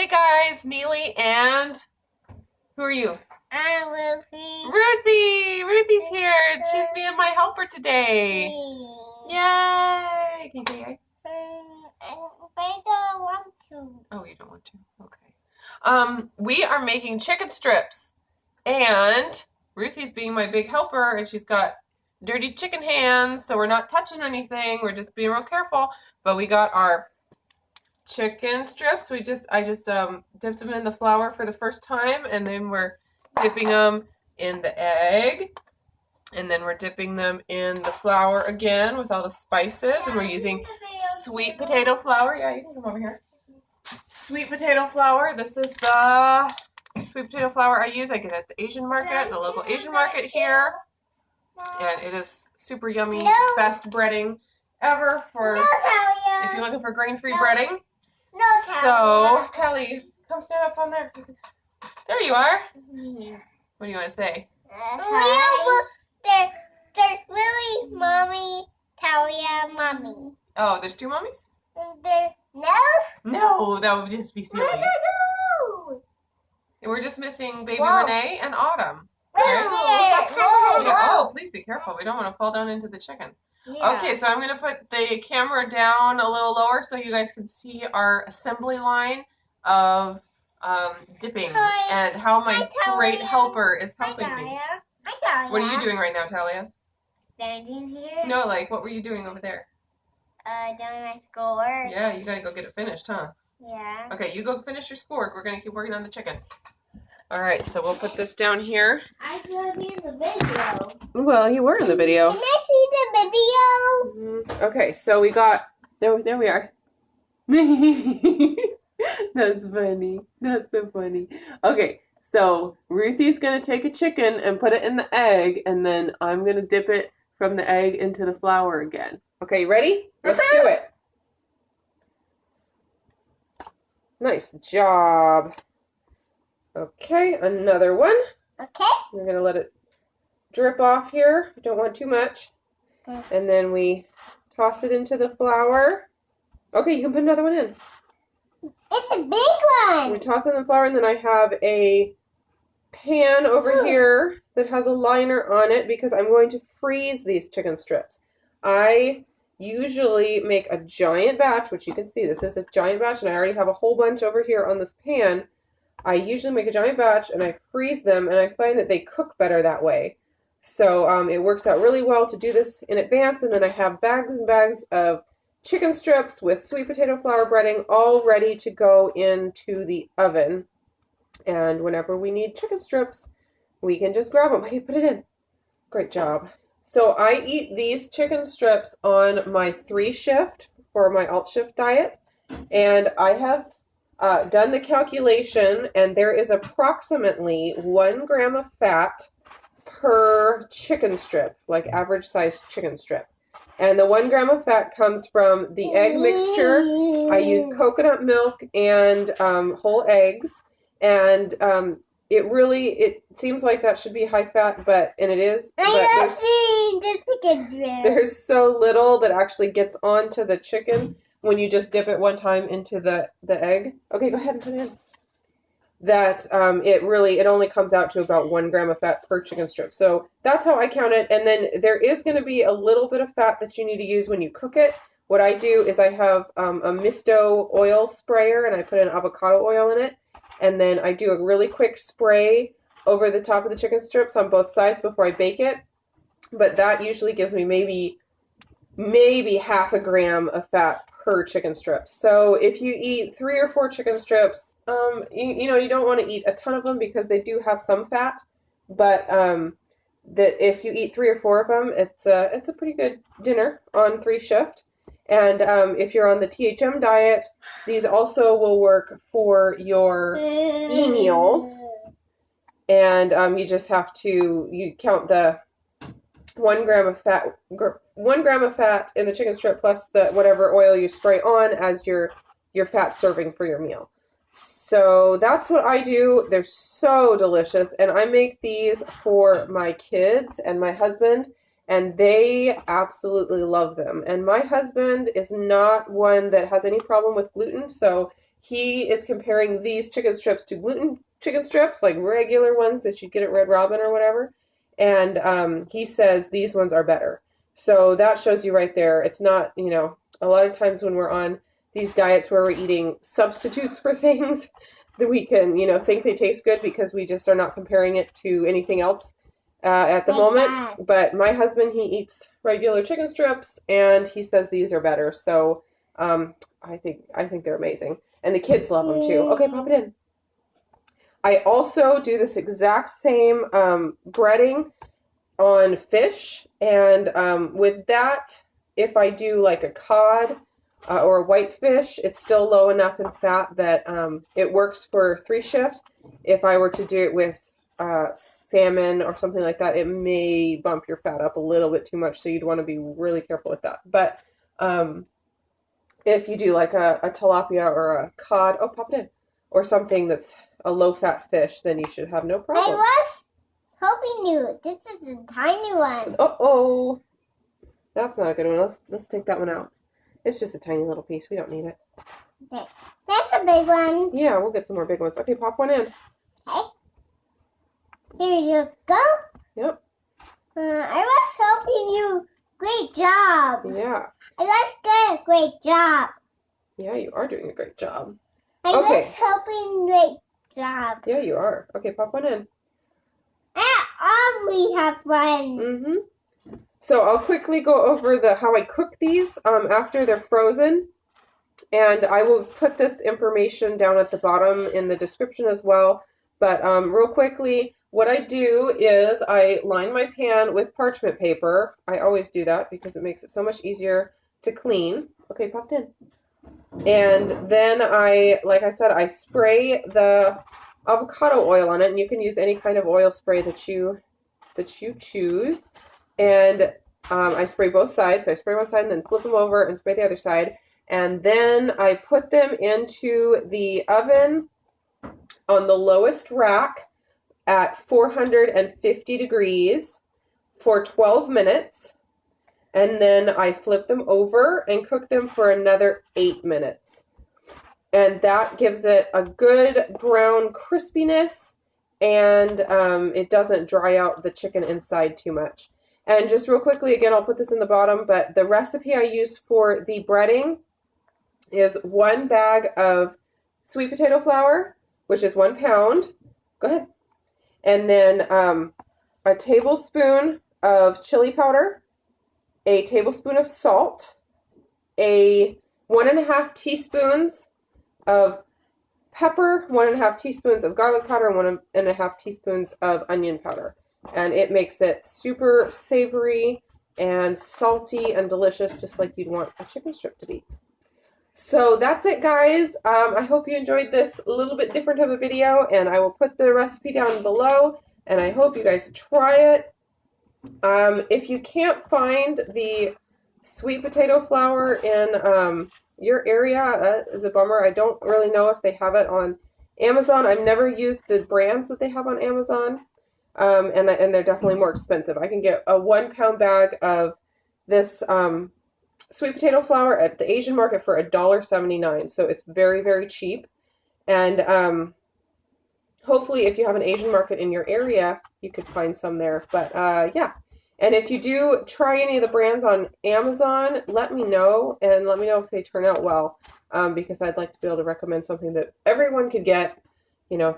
guys, Neely and who are you? I'm Ruthie. Ruthie's here. She's being my helper today. Yay! Can you say yay? I don't want to. Oh, you don't want to? Okay. We are making chicken strips, and Ruthie's being my big helper, and she's got dirty chicken hands, so we're not touching anything. We're just being real careful. But we got our chicken strips. I just dipped them in the flour for the first time, and then we're dipping them in the egg, and then we're dipping them in the flour again with all the spices, and we're using sweet potato flour. Yeah, you can come over here. Sweet potato flour. This is the sweet potato flour I use. I get it at the Asian market, the local Asian market here, and it is super yummy. Best breading ever for if you're looking for grain-free breading. So, Tally, come stand up on there. There you are. What do you want to say? There's really Mommy, Talia, Mommy. Oh, there's two mommies? No? No, that would just be silly. No. And we're just missing baby Renee and Autumn. Right? Oh, please be careful. We don't want to fall down into the chicken. Yeah. Okay, so I'm going to put the camera down a little lower so you guys can see our assembly line of dipping and how my great helper is helping me. What are you doing right now, Talia? Standing here. No, like, what were you doing over there? Doing my schoolwork. Yeah, you got to go get it finished, huh? Yeah. Okay, you go finish your schoolwork. We're going to keep working on the chicken. All right, so we'll put this down here. I could be in the video. Well, you were in the video. Can I see the video? Okay, so we got... There we are. That's funny. That's so funny. Okay, so Ruthie's going to take a chicken and put it in the egg, and then I'm going to dip it from the egg into the flour again. Okay, you ready? Let's do it. Nice job. Okay, another one. Okay. We're going to let it drip off here. We don't want too much. And then we toss it into the flour. Okay, you can put another one in. It's a big one. We toss it in the flour, and then I have a pan over here that has a liner on it because I'm going to freeze these chicken strips. I usually make a giant batch, which you can see. This is a giant batch, and I already have a whole bunch over here on this pan. I usually make a giant batch, and I freeze them, and I find that they cook better that way. So it works out really well to do this in advance, and then I have bags and bags of chicken strips with sweet potato flour breading all ready to go into the oven. And whenever we need chicken strips, we can just grab them. Okay, put it in. Great job. So I eat these chicken strips on my 3-shift for my alt-shift diet, and I have done the calculation, and there is approximately 1 gram of fat per chicken strip, like average size chicken strip. And the 1 gram of fat comes from the egg mixture. I use coconut milk and whole eggs, and it seems like that should be high fat, and it is. There's so little that actually gets onto the chicken when you just dip it one time into the egg. Okay, go ahead and put it in. That it only comes out to about 1 gram of fat per chicken strip. So that's how I count it. And then there is going to be a little bit of fat that you need to use when you cook it. What I do is I have a misto oil sprayer, and I put in avocado oil in it. And then I do a really quick spray over the top of the chicken strips on both sides before I bake it. But that usually gives me maybe half a gram of fat per chicken strip. So if you eat 3 or 4 chicken strips, you don't want to eat a ton of them because they do have some fat. But that if you eat 3 or 4 of them, it's a pretty good dinner on 3-shift. And if you're on the THM diet, these also will work for your e-meals. And you just have to count the 1 gram of fat. 1 gram of fat in the chicken strip plus the whatever oil you spray on as your fat serving for your meal. So that's what I do. They're so delicious, and I make these for my kids and my husband, and they absolutely love them. And my husband is not one that has any problem with gluten, so he is comparing these chicken strips to gluten chicken strips, like regular ones that you get at Red Robin or whatever. And he says these ones are better. So that shows you right there. It's not, you know, a lot of times when we're on these diets where we're eating substitutes for things that we can, you know, think they taste good because we just are not comparing it to anything else at the moment. But my husband, he eats regular chicken strips, and he says these are better. So I think they're amazing, and the kids love them too. Okay, pop it in. I also do this exact same breading on fish, and with that, if I do like a cod or a whitefish, it's still low enough in fat that it works for 3 shift. If I were to do it with salmon or something like that, it may bump your fat up a little bit too much, so you'd want to be really careful with that. But if you do like a tilapia or a cod, oh, pop it in, or something that's a low-fat fish, then you should have no problem. I was hoping you. This is a tiny one. Uh-oh. That's not a good one. Let's take that one out. It's just a tiny little piece. We don't need it. Okay. That's a big one. Yeah, we'll get some more big ones. Okay, pop one in. Okay. Here you go. Yep. I was helping you. Great job. Yeah. I was good. Great job. Yeah, you are doing a great job. I Okay. was helping. Great job. Yeah, you are. Okay, pop one in. We have one. Mm-hmm. So I'll quickly go over how I cook these after they're frozen. And I will put this information down at the bottom in the description as well. But real quickly, what I do is I line my pan with parchment paper. I always do that because it makes it so much easier to clean. Okay, popped in. And then like I said, I spray the avocado oil on it, and you can use any kind of oil spray that you choose. And I spray both sides. So I spray one side and then flip them over and spray the other side. And then I put them into the oven on the lowest rack at 450 degrees for 12 minutes. And then I flip them over and cook them for another 8 minutes. And that gives it a good brown crispiness, and it doesn't dry out the chicken inside too much. And just real quickly, again, I'll put this in the bottom, but the recipe I use for the breading is 1 bag of sweet potato flour, which is 1 pound. Go ahead. And then a tablespoon of chili powder, a tablespoon of salt, 1.5 teaspoons of pepper, 1.5 teaspoons of garlic powder, and 1.5 teaspoons of onion powder. And it makes it super savory and salty and delicious, just like you'd want a chicken strip to be. So that's it, guys. I hope you enjoyed this a little bit different of a video, and I will put the recipe down below, and I hope you guys try it. If you can't find the sweet potato flour in your area, that is a bummer. I don't really know if they have it on Amazon. I've never used the brands that they have on Amazon, and they're definitely more expensive. I can get a 1 pound bag of this sweet potato flour at the Asian market for $1.79, so it's very, very cheap. And hopefully, if you have an Asian market in your area, you could find some there. But yeah. And if you do try any of the brands on Amazon, let me know, and let me know if they turn out well, because I'd like to be able to recommend something that everyone could get, you know,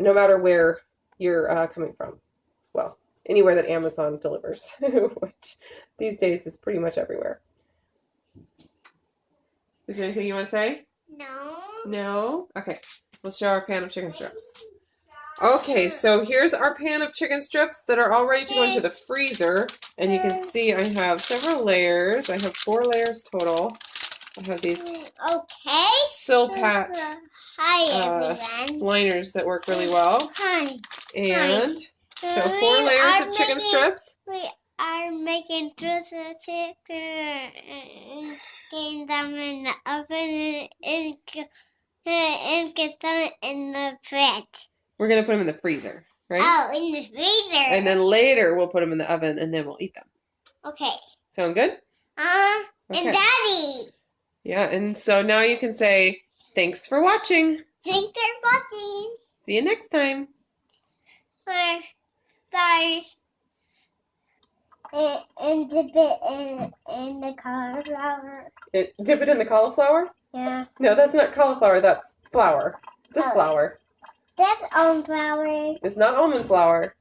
no matter where you're coming from. Well, anywhere that Amazon delivers, which these days is pretty much everywhere. Is there anything you want to say? No. No? Okay, let's show our pan of chicken strips. Okay, so here's our pan of chicken strips that are all ready to go into the freezer. And you can see I have several layers. I have 4 layers total. I have these Silpat liners that work really well. Hi. And so 4 layers of chicken strips. We are making strips of chicken, getting them in the oven and get them in the fridge. We're going to put them in the freezer, right? Oh, in the freezer. And then later we'll put them in the oven and then we'll eat them. Okay. Sound good? Okay. Okay. And Daddy. Yeah, and so now you can say, Thanks for watching. Thanks for watching. See you next time. Bye. Bye. And dip it in the cauliflower. Dip it in the cauliflower? Yeah. No, that's not cauliflower. That's flour. This Oh. flour. That's almond flour. It's not almond flour.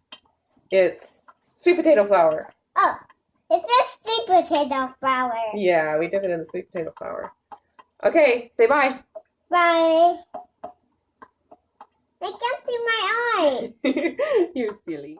It's sweet potato flour. Oh, it's just sweet potato flour. Yeah, we dip it in the sweet potato flour. Okay, say bye. Bye. I can't see my eyes. You're silly.